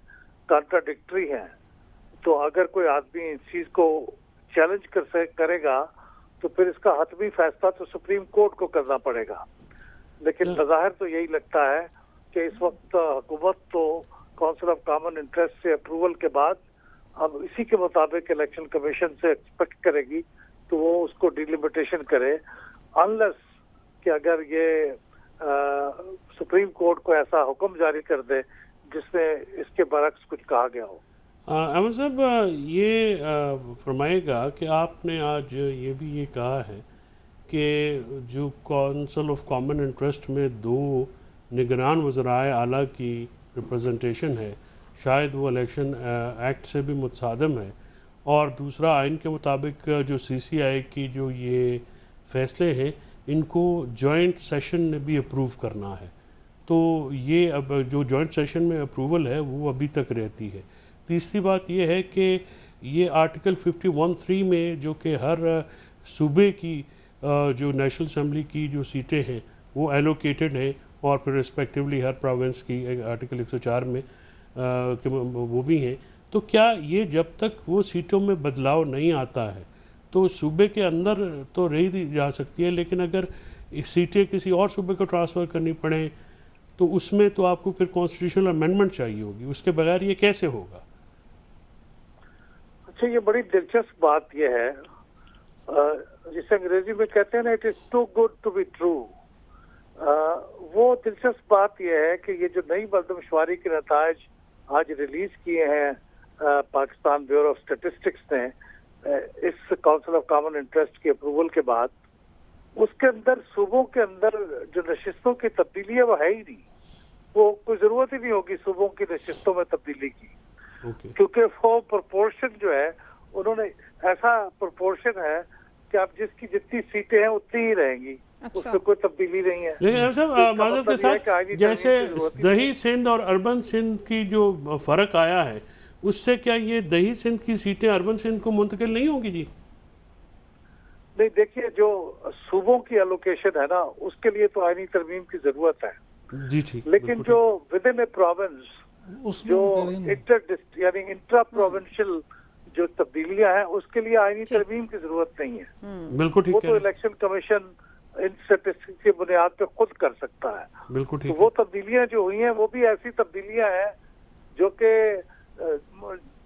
कॉन्ट्राडिक्टरी हैं। तो अगर कोई आदमी इस चीज को चैलेंज करेगा तो फिर इसका हतमी फैसला तो सुप्रीम कोर्ट को करना पड़ेगा। लेकिन बज़ाहिर तो यही लगता है कि इस वक्त हुकूमत तो काउंसिल ऑफ कॉमन इंटरेस्ट से अप्रूवल के बाद अब इसी के मुताबिक इलेक्शन कमीशन से एक्सपेक्ट करेगी तो वो उसको डिलिमिटेशन करे, अनलेस कि अगर ये सुप्रीम कोर्ट को ऐसा हुक्म जारी कर दे जिसमें इसके बरक्स कुछ कहा गया हो। अहमद साहब, ये फरमाएगा कि आपने आज ये भी ये कहा है कि जो काउंसिल ऑफ कॉमन इंटरेस्ट में 2 निगरान वज़राए आला की रिप्रेजेंटेशन है, शायद वो इलेक्शन एक्ट से भी मुतसादम है, और दूसरा आइन के मुताबिक जो CCI की जो ये फ़ैसले हैं इनको जॉइंट सेशन में भी अप्रूव करना है। तो ये अब जो जॉइंट सेशन में अप्रूवल है वो अभी तक रहती है। तीसरी बात ये है कि ये आर्टिकल 51(3) में जो कि हर सूबे की जो नेशनल असम्बली की जो सीटें हैं वो एलोकेटेड हैं और फिर रिस्पेक्टिवली हर प्रोविंस की आर्टिकल 104 में वो भी हैं। तो क्या ये जब तक वो सीटों में बदलाव नहीं आता है तो सूबे के अंदर तो रही दी जा सकती है, लेकिन अगर सीटें किसी और सूबे को ट्रांसफ़र करनी पड़े तो उसमें तो आपको फिर कॉन्स्टिट्यूशनल अमेंडमेंट चाहिए होगी, उसके बगैर ये कैसे होगा? अच्छा, ये बड़ी दिलचस्प बात यह है, जिसे अंग्रेजी में कहते हैं ना, it is too good to be true. वो दिलचस्प बात यह है कि ये जो नई मरदमशुमारी के नताइज आज रिलीज किए हैं पाकिस्तान ब्यूरो ऑफ स्टैटिस्टिक्स ने इस काउंसिल ऑफ कॉमन इंटरेस्ट की अप्रूवल के बाद, उसके अंदर सूबों के अंदर जो नशिस्तों की तब्दीली है वो है ही नहीं। वो कोई जरूरत ही नहीं होगी सूबों की नशिस्तों में तब्दीली की, क्योंकि वो प्रोपोर्शन जो है उन्होंने ऐसा प्रोपोर्शन है कि आप जिसकी जितनी सीटें हैं उतनी ही रहेंगी, अच्छा। उसमें कोई तब्दीली नहीं है। लेकिन इसका साहब माजरत के मतलब यह है कि साथ आईनी जैसे तरमीम की जरूरत ही दही सिंध और अर्बन सिंध की जो फ़र्क आया है, उससे क्या ये दही सिंध की सीटें अर्बन सिंध को मुंतकिल नहीं होंगी जी? नहीं, देखिए जो सूबों की एलोकेशन है ना, उसके लिए तो आईनी तरमीम की जरूरत है, जी ठीक। लेकिन जो विद इन ए प्रोविंस उसमें जो वो कह रहे हैं यानी इंट्रा प्रोविंशियल जो तब्दीलियां हैं, उसके लिए आईनी तरमीम की जरूरत नहीं है। बिल्कुल ठीक वो कह तो रहे हैं। इलेक्शन कमीशन इन स्टैटिस्टिक्स की बुनियाद पे खुद कर सकता है। बिल्कुल तो ठीक वो तब्दीलियां जो हुई हैं वो भी ऐसी तब्दीलियां हैं जो कि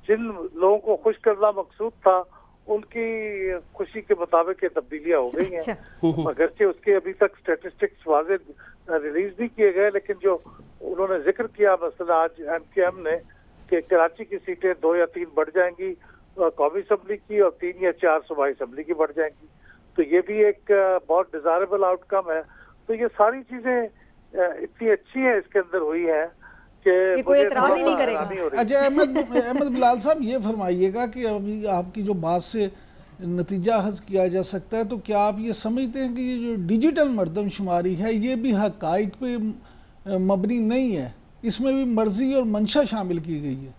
जिन लोगों को खुश करना मकसूद था, उनकी खुशी के मुताबिक ये तब्दीलियां हो गई अच्छा। हैं। अगरचे उसके अभी तक स्टैटिस्टिक्स वाज़े रिलीज नहीं किए गए, लेकिन जो उन्होंने जिक्र किया मसला आज MKM ने कि कराची की सीटें 2 या 3 बढ़ जाएंगी कौमी असम्बली की, और 3 या 4 सूबाई असम्बली की बढ़ जाएंगी, तो ये भी एक बहुत डिजायरेबल आउटकम है। तो ये सारी चीजें इतनी अच्छी है इसके अंदर हुई है कि कोई मुझे एतराज ही नहीं बहुत करेगा। हैरानी हो रही है। अच्छा, अहमद बिलाल साहब ये फरमाइएगा कि अभी आपकी जो बात से नतीजा हज किया जा सकता है, तो क्या आप ये समझते हैं कि ये जो डिजिटल मरदमशुमारी है ये भी हकाइक पे मबनी नहीं है, इसमें भी मर्जी और मंशा शामिल की गई है?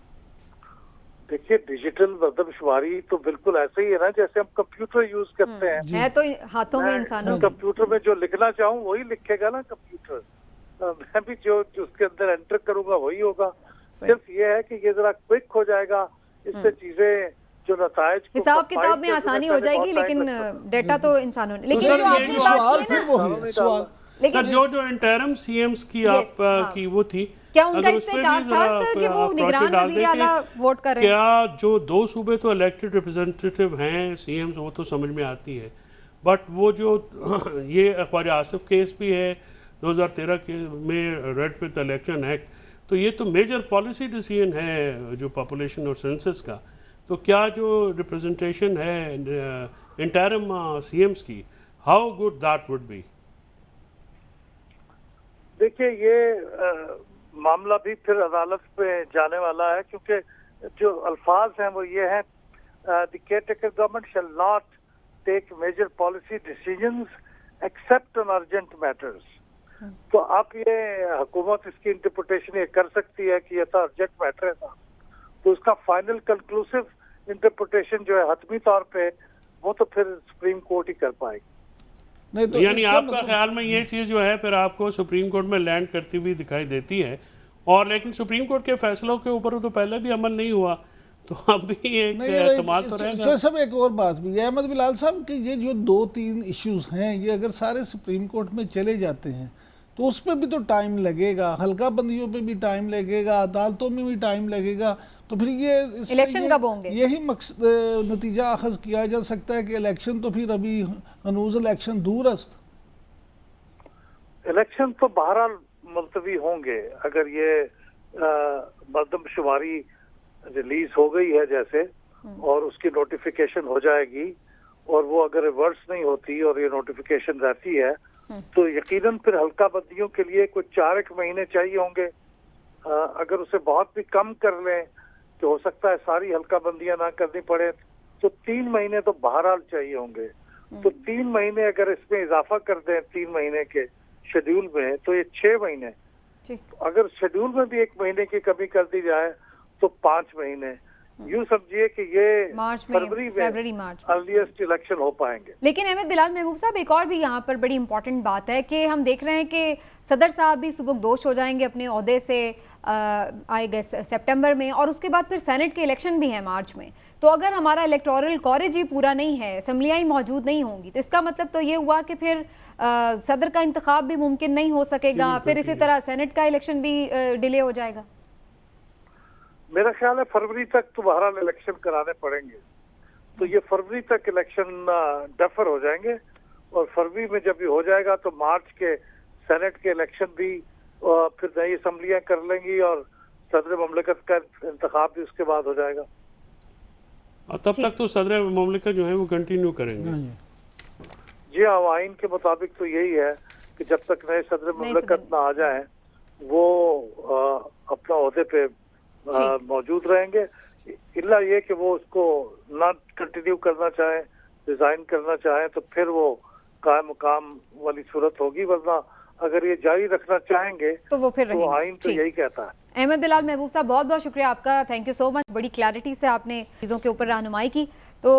देखिए, डिजिटल मरदमशुमारी तो बिल्कुल ऐसे ही है ना जैसे हम कंप्यूटर यूज करते हैं। है तो हाथों में इंसानों के। कंप्यूटर में जो लिखना चाहूँ वही लिखेगा ना कंप्यूटर, मैं भी जो उसके अंदर एंटर करूंगा वही होगा। सिर्फ ये है कि ये जरा क्विक हो जाएगा, इससे चीजें जो नतायज हिसाब किताब में आसानी हो जाएगी, लेकिन डेटा तो इंसानों ने। लेकिन सर, जो ये आपने जो बात सवाल की फिर ना, वो है सवाल। लेकिन सर जो इंटरम CMs की आप हाँ। की वो थी, क्या उनका अगर इस पे उसपे डाउट भी था जरा सर कि वो आप निगरान रोशनी डाल वजीर दें कि आला वोट कर रहे हैं? क्या जो 2 सूबे तो इलेक्टेड रिप्रेजेंटेटिव हैं CMs, वो तो समझ में आती है, बट वो जो ये ख्वाजा आसिफ केस भी है 2013 के में रेड विद इलेक्शन एक्ट, तो ये तो मेजर पॉलिसी डिसीजन है जो पॉपुलेशन और सेंसस का। तो क्या जो रिप्रेजेंटेशन है इंटरम CMs की, how good that would be? देखिए, ये मामला भी फिर अदालत पे जाने वाला है, क्योंकि जो अल्फाज हैं वो ये हैं, the caretaker government shall not take major policy decisions except on urgent matters. तो आप ये हुकूमत इसकी इंटरप्रिटेशन ये कर सकती है कि ये तो अर्जेंट मैटर है था, तो उसका फाइनल कंक्लूसिव इंटरप्रिटेशन जो है हतमी तौर पे वो तो फिर सुप्रीम कोर्ट ही कर पाएगी। नहीं तो यानी इसका आपका ख्याल में ये चीज़ जो है फिर आपको सुप्रीम कोर्ट में लैंड करती हुई दिखाई देती है, और लेकिन सुप्रीम कोर्ट के फैसलों के ऊपर तो पहले भी अमल नहीं हुआ, तो अब भी एक नहीं एतमाद तो रहेगा। सब एक और बात भी है अहमद बिलाल साहब कि ये जो 2-3 इश्यूज हैं, ये अगर सारे सुप्रीम कोर्ट में चले जाते हैं तो उस पर भी तो टाइम लगेगा, हल्का बंदियों पे भी टाइम लगेगा, अदालतों में भी टाइम लगेगा, तो फिर ये इलेक्शन कब होंगे? यही नतीजा अखज़ किया जा सकता है कि इलेक्शन तो फिर अभी हनूज इलेक्शन दूरस्त। इलेक्शन तो बहरहाल मुलतवी होंगे अगर ये मरदमशुमारी रिलीज हो गई है जैसे, और उसकी नोटिफिकेशन हो जाएगी, और वो अगर रिवर्स नहीं होती और ये नोटिफिकेशन रहती है तो यकीनन फिर हल्का बंदियों के लिए कुछ 4 महीने चाहिए होंगे। अगर उसे बहुत भी कम कर लें तो हो सकता है सारी हल्का बंदियां ना करनी पड़े, तो 3 महीने तो बहरहाल चाहिए होंगे। तो 3 महीने अगर इसमें इजाफा कर दें 3 महीने के शेड्यूल में, तो ये 6 महीने। अगर शेड्यूल में भी 1 महीने की कमी कर दी जाए तो 5 महीने। यूं समझिए कि ये फरवरी मार्च अर्लीस्ट इलेक्शन हो पाएंगे। लेकिन अहमद बिलाल महबूब साहब, एक और भी यहाँ पर बड़ी इंपॉर्टेंट बात है कि हम देख रहे हैं कि सदर साहब भी सुबुकदोश हो जाएंगे अपने ओहदे से आई गेस सितंबर में, और उसके बाद फिर सेनेट के इलेक्शन भी हैं मार्च में। तो अगर हमारा इलेक्टोरल कॉलेज ही पूरा नहीं है, असम्बलियाँ ही मौजूद नहीं होंगी, तो इसका मतलब तो ये हुआ कि फिर सदर का इंतखाब भी मुमकिन नहीं हो सकेगा, फिर इसी तरह सेनेट का इलेक्शन भी डिले हो जाएगा। मेरा ख्याल है फरवरी तक तो बहरहाल इलेक्शन कराने पड़ेंगे, तो ये फरवरी तक इलेक्शन डेफर हो जाएंगे, और फरवरी में जब ये हो जाएगा तो मार्च के सेनेट के इलेक्शन भी फिर नई असम्बलियां कर लेंगी, और सदर ममलिकत का इंतखाब भी उसके बाद हो जाएगा। तब तक तो सदर ममलिकत जो है वो कंटिन्यू करेंगे। जी हाँ, आइन के मुताबिक तो यही है कि जब तक नए सदर ममलिकत ना आ जाए वो अपना ओहदे पे मौजूद रहेंगे, इल्ला ये कि वो उसको ना कंटिन्यू करना चाहे रिजाइन करना चाहें तो फिर वो कायम मकाम वाली सूरत होगी, वरना अगर ये जारी रखना चाहेंगे तो वो फिर तो आइन तो यही कहता है। अहमद बिलाल महबूब साहब, बहुत बहुत शुक्रिया आपका, थैंक यू सो मच, बड़ी क्लैरिटी से आपने चीज़ों के ऊपर रहनुमाई की। तो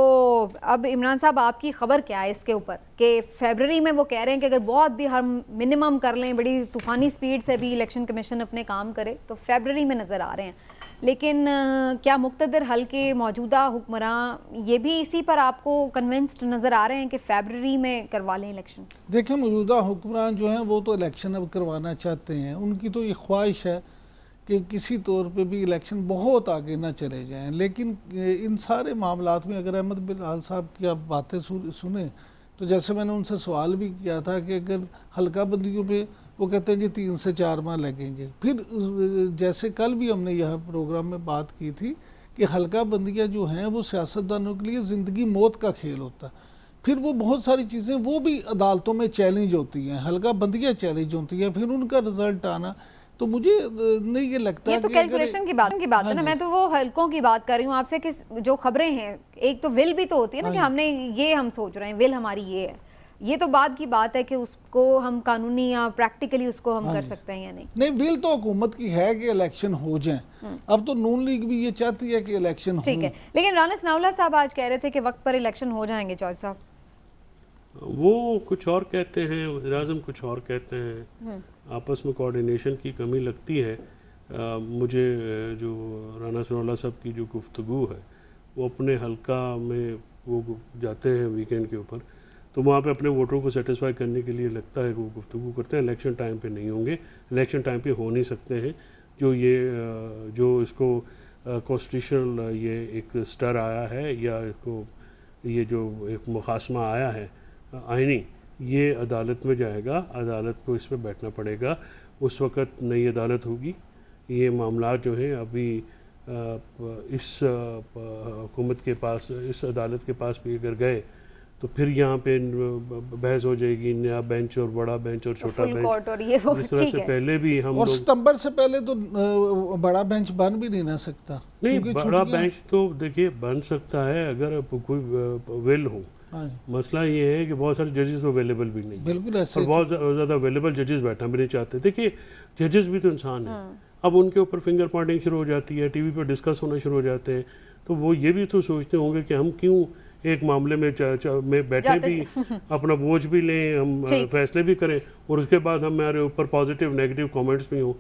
अब इमरान साहब, आपकी खबर क्या है इसके ऊपर कि फरवरी में वो कह रहे हैं कि अगर बहुत भी हम मिनिमम कर लें, बड़ी तूफ़ानी स्पीड से भी इलेक्शन कमीशन अपने काम करे तो फरवरी में नज़र आ रहे हैं, लेकिन क्या मुक़्तदर हल्के मौजूदा हुक्मरान ये भी इसी पर आपको कन्विंस्ड नज़र आ रहे हैं कि फरवरी में करवा लें इलेक्शन? देखिए, मौजूदा हुक्मरान जो हैं वो तो इलेक्शन अब करवाना चाहते हैं, उनकी तो ये ख्वाहिश है कि किसी तौर पे भी इलेक्शन बहुत आगे ना चले जाएं। लेकिन इन सारे मामलात में अगर अहमद बिलाल साहब की आप बातें सुने तो जैसे मैंने उनसे सवाल भी किया था कि अगर हल्का बंदियों पे वो कहते हैं जी 3 से 4 माह लगेंगे, फिर जैसे कल भी हमने यहाँ प्रोग्राम में बात की थी कि हल्का बंदियाँ जो हैं वो सियासतदानों के लिए ज़िंदगी मौत का खेल होता है। फिर वो बहुत सारी चीज़ें वो भी अदालतों में चैलेंज होती हैं, हल्का बंदियाँ चैलेंज होती हैं, फिर उनका रिजल्ट आना, तो मुझे नहीं ये लगता ये तो कैलकुलेशन की बात है ना, मैं तो वो हल्कों की बात कर रही हूँ आपसे कि जो खबरें हैं, एक तो विल भी तो होती है ना कि हमने ये हम सोच रहे हैं, विल हमारी ये है, ये तो बाद की बात है कि उसको हम कानूनी या प्रैक्टिकली उसको हम कर सकते हैं या नहीं। नहीं, विल तो हुकूमत की है कि इलेक्शन हो जाएं। अब तो नून लीग भी ये चाहती है कि इलेक्शन हो। ठीक है, लेकिन राना सनाउल्लाह साहब आज कह रहे थे कि वक्त पर इलेक्शन हो जाएंगे। चौधरी साहब वो कुछ और कहते हैं, वज़ीर आज़म कुछ और कहते हैं, आपस में कोऑर्डिनेशन की कमी लगती है। मुझे जो राना सनाउल्लाह साहब की जो गुफ्तगू है वो अपने हल्का में वो जाते हैं वीकेंड के ऊपर, तो वहाँ पे अपने वोटरों को सेटिस्फाई करने के लिए लगता है कि वो गुफ्तगू करते हैं। इलेक्शन टाइम पे नहीं होंगे, इलेक्शन टाइम पे हो नहीं सकते हैं। जो इसको कॉन्स्टिट्यूशनल ये एक स्टर आया है या इसको ये जो एक मुकासमा आया है आइनी, ये अदालत में जाएगा, अदालत को इस पर बैठना पड़ेगा। उस वक़्त नई अदालत होगी। ये मामला जो हैं अभी इस हुकूमत के पास, इस अदालत के पास भी अगर गए तो फिर यहाँ पे बहस हो जाएगी, नया बेंच और बड़ा बेंच और छोटा बेंच, और ये वो जिस तरह से पहले भी हम और लोग, सितंबर से पहले तो बड़ा बेंच बन भी नहीं ना सकता। नहीं, बड़ा बेंच तो देखिए बन सकता है अगर कोई विल हो। मसला ये है कि बहुत सारे जजेस अवेलेबल भी नहीं, बिल्कुल ऐसे, और बहुत ज़्यादा अवेलेबल जजेस बैठना भी नहीं चाहते। देखिए, जजेस भी तो इंसान हैं, अब उनके ऊपर फिंगर पॉइंटिंग शुरू हो जाती है, टीवी पर डिस्कस होना शुरू हो जाते हैं, तो वो ये भी तो सोचते होंगे कि हम क्यों एक मामले में बैठे भी अपना बोझ भी लें, हम फैसले भी करें और उसके बाद हमारे ऊपर पॉजिटिव नेगेटिव कमेंट्स भी हों।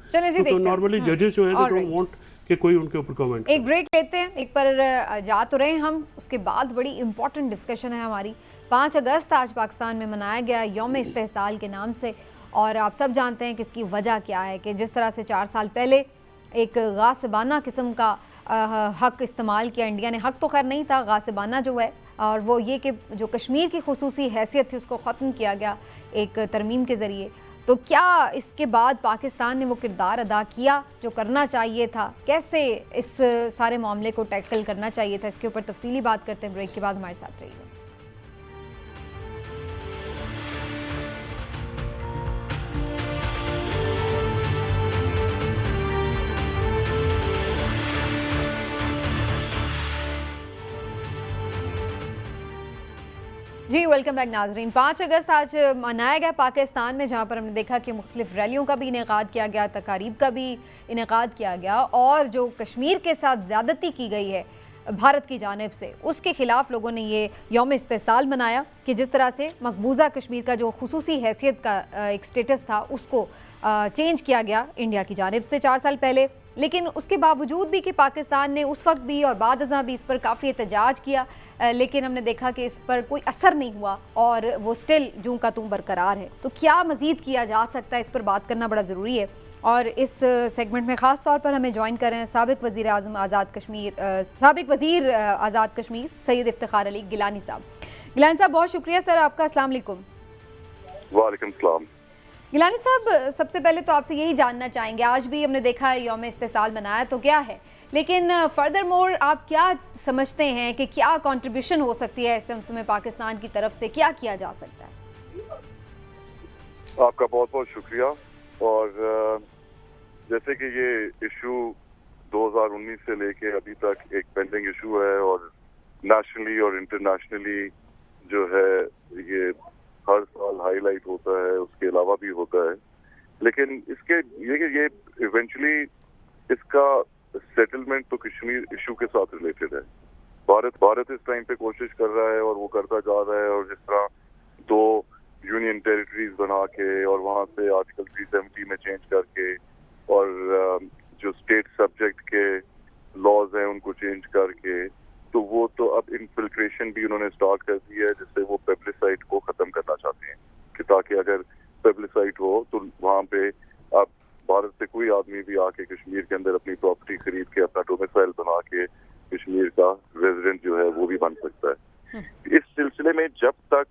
तो नॉर्मली जजेस जो हैं दे डोंट वांट कि कोई उनके ऊपर कमेंट। एक ब्रेक लेते हैं, एक पर जा तो रहे हम, उसके बाद बड़ी इंपॉर्टेंट डिस्कशन है हमारी। 5 अगस्त आज पाकिस्तान में मनाया गया यौम इस्तेहसाल के नाम से, और आप सब जानते हैं कि इसकी वजह क्या है कि जिस तरह से 4 साल पहले एक गासिबाना किस्म का हक इस्तेमाल किया इंडिया ने, हक तो खैर नहीं था, गासिबाना जो है, और वो ये कि जो कश्मीर की खुसूसी हैसियत थी उसको ख़त्म किया गया एक तरमीम के ज़रिए। तो क्या इसके बाद पाकिस्तान ने वो किरदार अदा किया जो करना चाहिए था? कैसे इस सारे मामले को टैकल करना चाहिए था? इसके ऊपर तफसीली बात करते हैं, ब्रेक के बाद हमारे साथ रहिएगा। जी वेलकम बैक नाजरीन। 5 अगस्त आज मनाया गया पाकिस्तान में, जहाँ पर हमने देखा कि मुख्तलिफ रैलियों का भी इनेकाद किया गया, तकारीब का भी इनेकाद किया गया, और जो कश्मीर के साथ ज़्यादती की गई है भारत की जानिब से, उसके ख़िलाफ़ लोगों ने ये यौम इस्तेहसाल मनाया कि जिस तरह से मकबूजा कश्मीर का जो खुसूसी हैसियत का एक स्टेटस था उसको चेंज किया गया इंडिया की जानिब से 4 साल पहले। लेकिन उसके बावजूद भी कि पाकिस्तान ने उस वक्त भी और बाद अज़ां भी इस पर काफ़ी एहतजाज किया, लेकिन हमने देखा कि इस पर कोई असर नहीं हुआ और वो स्टिल जूं का तूं बरकरार है। तो क्या मज़ीद किया जा सकता है, इस पर बात करना बड़ा ज़रूरी है। और इस सेगमेंट में ख़ास तौर पर हमें ज्वाइन कर रहे हैं साबिक़ वज़ीर आज़म आज़ाद कश्मीर, साबिक़ वज़ीर आज़ाद कश्मीर सैयद इफ्तिखार अली गिलानी साहब। गिलानी साहब बहुत शुक्रिया सर आपका, अस्सलाम वालेकुम। वालेकुम सलाम। गिलानी साहब, सबसे पहले तो आपसे यही जानना चाहेंगे, आज भी हमने देखा है यौम इस्तेहसाल मनाया तो क्या है, लेकिन फर्दर मोर आप क्या समझते हैं कि क्या कंट्रीब्यूशन हो सकती है इस में पाकिस्तान की तरफ से, क्या किया जा सकता है? आपका बहुत बहुत शुक्रिया। और जैसे कि ये इशू 2019 से लेके अभी तक एक पेंडिंग इशू है और नेशनली और इंटरनेशनली जो है ये हर साल हाईलाइट होता है, उसके अलावा भी होता है, लेकिन इसके ये इवेंचुअली इसका सेटलमेंट तो कश्मीर इशू के साथ रिलेटेड है। भारत इस टाइम पे कोशिश कर रहा है और वो करता जा रहा है, और जिस तरह 2 यूनियन टेरिटरीज बना के और वहाँ से आर्टिकल 370 में चेंज करके और जो स्टेट सब्जेक्ट के लॉज हैं उनको चेंज करके, तो वो तो अब इन्फिल्ट्रेशन भी उन्होंने स्टार्ट कर दी है, जिससे वो पेब्लिसाइट को खत्म करना चाहते हैं कि ताकि अगर पेब्लिसाइट हो तो वहाँ पे अब भारत से कोई आदमी भी आके कश्मीर के अंदर अपनी प्रॉपर्टी खरीद के अपना डोमिसाइल बना के कश्मीर का रेजिडेंट जो है वो भी बन सकता है। इस सिलसिले में जब तक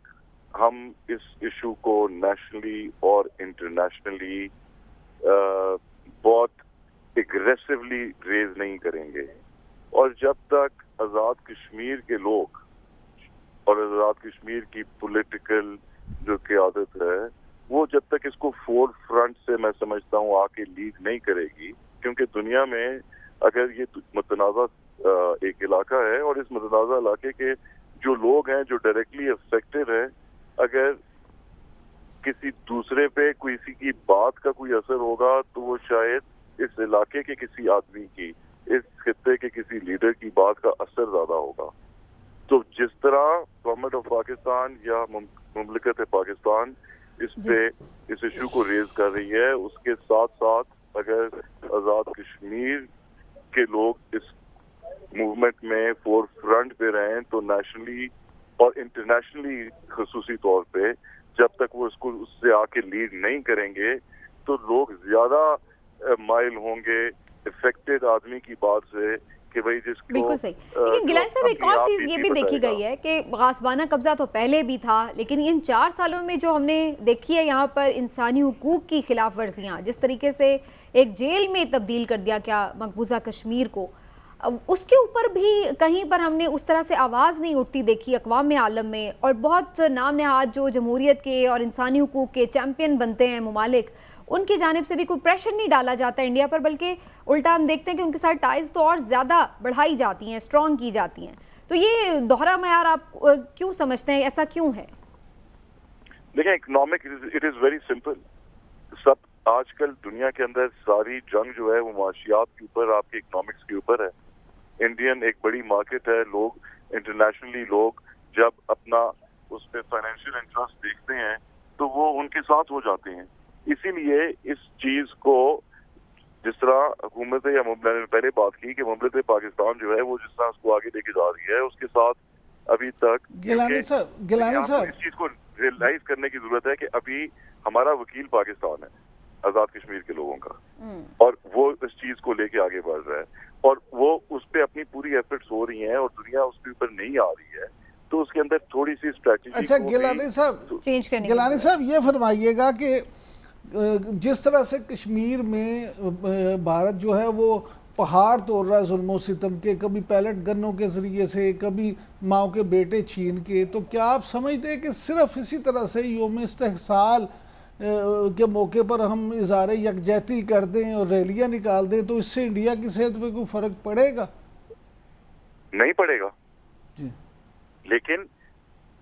हम इस इशू को नेशनली और इंटरनेशनली बहुत एग्रेसिवली रेज नहीं करेंगे, और जब तक आज़ाद कश्मीर के लोग और आज़ाद कश्मीर की पॉलिटिकल जो क़यादत है वो जब तक इसको फोर फ्रंट से मैं समझता हूँ आके लीड नहीं करेगी, क्योंकि दुनिया में अगर ये मुतनाज़ा एक इलाका है और इस मुतनाज़ा इलाके के जो लोग हैं जो डायरेक्टली अफेक्टेड है, अगर किसी दूसरे पे किसी की बात का कोई असर होगा तो वो शायद इस इलाके के किसी आदमी की, इस खित्ते के किसी लीडर की बात का असर ज्यादा होगा। तो जिस तरह गवर्नमेंट ऑफ पाकिस्तान या मुमलिकत पाकिस्तान इस पे इस इशू को रेज कर रही है, उसके साथ साथ अगर आज़ाद कश्मीर के लोग इस मूवमेंट में फोर फ्रंट पे रहें तो नेशनली और इंटरनेशनली खसूसी तौर पे जब तक वो इसको उससे आके लीड नहीं करेंगे तो लोग ज्यादा माइल होंगे इफेक्टेड आदमी की बात से कि भाई जिसको बिल्कुल सही। लेकिन गिलानी साहब एक और चीज़ ये भी देखी गई है कि गासबाना कब्जा तो पहले भी था, लेकिन इन 4 सालों में जो हमने देखी है यहाँ पर इंसानी हुकूक की खिलाफ वर्जियाँ, जिस तरीके से एक जेल में तब्दील कर दिया क्या मकबूजा कश्मीर को, उसके ऊपर भी कहीं पर हमने उस तरह से आवाज़ नहीं उठती देखी अक़वाम आलम में। और बहुत नाम नहाद जो जमहूरियत के और इंसानी हुकूक के चैम्पियन बनते हैं ममालिक, उनकी जानिब से भी कोई प्रेशर नहीं डाला जाता इंडिया पर, बल्कि उल्टा हम देखते हैं कि उनके साथ टाइज तो और ज़्यादा बढ़ाई जाती हैं, स्ट्रॉन्ग की जाती हैं। तो ये दोहरा मयार आप क्यों समझते हैं, ऐसा क्यों है? देखिए, economic it is very simple. सब आजकल दुनिया के अंदर सारी जंग जो है वो माशियात के ऊपर, आपके इकोनॉमिक्स के ऊपर है। इंडियन एक बड़ी मार्केट है, लोग इंटरनेशनली लोग जब अपना उस पर फाइनेंशियल इंटरेस्ट देखते हैं तो वो उनके साथ हो जाते हैं। इसीलिए इस चीज को जिस तरह हुकूमत या मैंने पहले बात की कि मुमलिकत पाकिस्तान जो है वो जिस तरह उसको आगे लेके जा रही है, उसके साथ अभी तक गिलानी साहब इस चीज को रियलाइज करने की जरूरत है कि अभी हमारा वकील पाकिस्तान है आजाद कश्मीर के लोगों का, और वो इस चीज को लेके आगे बढ़ रहा है और वो उस पर अपनी पूरी एफर्ट्स हो रही हैं और दुनिया उसके ऊपर नहीं आ रही है, तो उसके अंदर थोड़ी सी स्ट्रेटजी। अच्छा गिलानी साहब ये फरमाइएगा कि जिस तरह से कश्मीर में भारत जो है वो पहाड़ तोड़ रहा है जुल्म सितम के, कभी पैलेट गनों के ज़रिए से, कभी माओ के बेटे छीन के, तो क्या आप समझते हैं कि सिर्फ इसी तरह से योम इस्तेहसाल के मौके पर हम इज़हार यकजहती कर दें और रैलियां निकाल दें तो इससे इंडिया की सेहत पे कोई फ़र्क पड़ेगा? नहीं पड़ेगा जी, लेकिन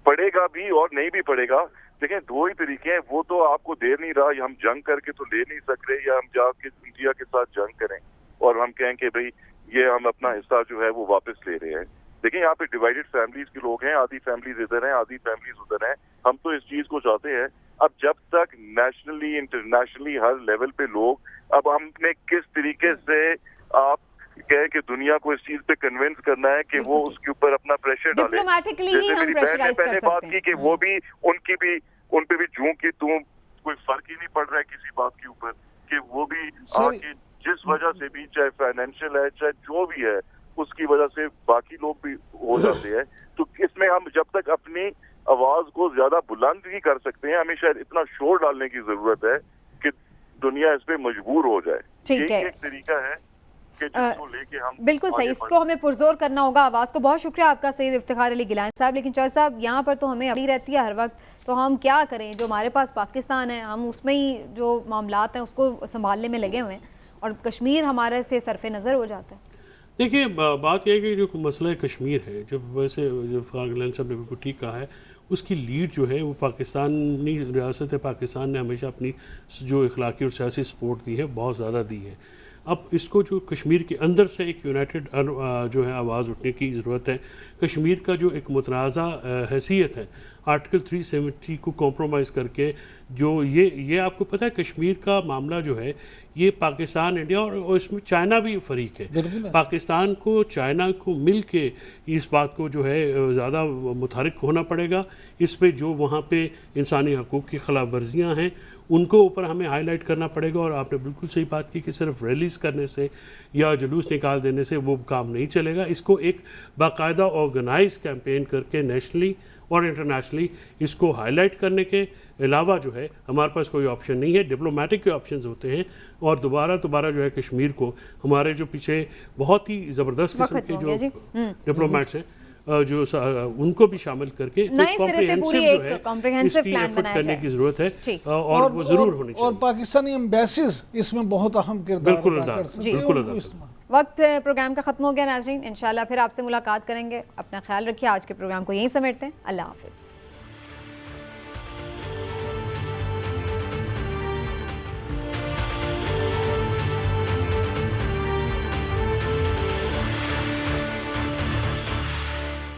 पड़ेगा भी और नहीं भी पड़ेगा। देखें, दो ही तरीके हैं, वो तो आपको दे नहीं रहा, हम जंग करके तो ले नहीं सक रहे, या हम जाके इंडिया के साथ जंग करें और हम कहें कि भाई ये हम अपना हिस्सा जो है वो वापस ले रहे हैं। देखिए, यहाँ पे डिवाइडेड फैमिलीज के लोग हैं, आधी फैमिलीज इधर हैं, आधी फैमिलीज उधर हैं। हम तो इस चीज को चाहते हैं। अब जब तक नेशनली इंटरनेशनली हर लेवल पे लोग, अब हमने किस तरीके से आप कहे कि दुनिया को इस चीज पे कन्विंस करना है कि वो उसके ऊपर अपना प्रेशर डाले। डिप्लोमेटिकली ही हम प्रेशराइज कर सकते हैं। बात की कि वो भी उन पे भी जूं की तूं, कोई फर्क ही नहीं पड़ रहा है किसी बात के ऊपर कि वो भी आके जिस वजह से भी, चाहे फाइनेंशियल है चाहे जो भी है, उसकी वजह से बाकी लोग भी हो जाते हैं। तो इसमें हम जब तक अपनी आवाज को ज्यादा बुलंद ही कर सकते हैं, हमें शायद इतना शोर डालने की जरूरत है कि दुनिया इस पे मजबूर हो जाए। ठीक है, एक तरीका है कि जिसको लेके हम बिल्कुल सही, इसको हमें पुरजोर करना होगा आवाज़ को। बहुत शुक्रिया आपका सईद इफ्तिखार अली गिलानी साहब। लेकिन चौधरी साहब, यहाँ पर तो हमें अपनी रहती है हर वक्त, तो हम क्या करें? जो हमारे पास पाकिस्तान है, हम उसमें ही जो मामलात हैं उसको संभालने में लगे हुए हैं और कश्मीर हमारे से सरफे नज़र हो जाता है। देखिए, बात यह है कि जो मसला कश्मीर है, जब वैसे जो गिलानी साहब ने बिल्कुल ठीक कहा है, उसकी लीड जो है वो पाकिस्तानी रियासत पाकिस्तान ने हमेशा अपनी जो इखलाकी और सियासी सपोर्ट दी है बहुत ज़्यादा दी है। अब इसको जो कश्मीर के अंदर से एक यूनाइटेड जो है आवाज़ उठने की ज़रूरत है। कश्मीर का जो एक मुतनाज़ा हैसियत है आर्टिकल 370 को कॉम्प्रोमाइज़ करके, जो ये आपको पता है कश्मीर का मामला जो है ये पाकिस्तान, इंडिया और इसमें चाइना भी फरीक है। पाकिस्तान को चाइना को मिल के इस बात को जो है ज़्यादा मुतहरिक होना पड़ेगा। इस पे जो वहाँ पे इंसानी हकूक़ की खिलाफ वर्जियाँ हैं उनको ऊपर हमें हाईलाइट करना पड़ेगा। और आपने बिल्कुल सही बात की कि सिर्फ रैलीज़ करने से या जुलूस निकाल देने से वो काम नहीं चलेगा। इसको एक बाकायदा ऑर्गेनाइज कैंपेन करके नेशनली और इंटरनेशनली इसको हाईलाइट करने के अलावा जो है हमारे पास कोई ऑप्शन नहीं है। डिप्लोमेटिक के ऑप्शंस होते हैं और दोबारा जो है कश्मीर को हमारे जो पीछे बहुत ही ज़बरदस्त किस्म के जो डिप्लोमेट्स हैं जो उनको भी शामिल करके कॉम्प्रिहेंसिव प्लान करने की जरूरत है और वो जरूर होनी चाहिए। और पाकिस्तानी एम्बेसीज इसमें बहुत अहम किरदार अदा कर सकते हैं। बिल्कुल। वक्त प्रोग्राम का खत्म हो गया नाज़रीन, इंशाल्लाह फिर आपसे मुलाकात करेंगे। अपना ख्याल रखिए। आज के प्रोग्राम को यहीं समेटते हैं। अल्लाह हाफिज़।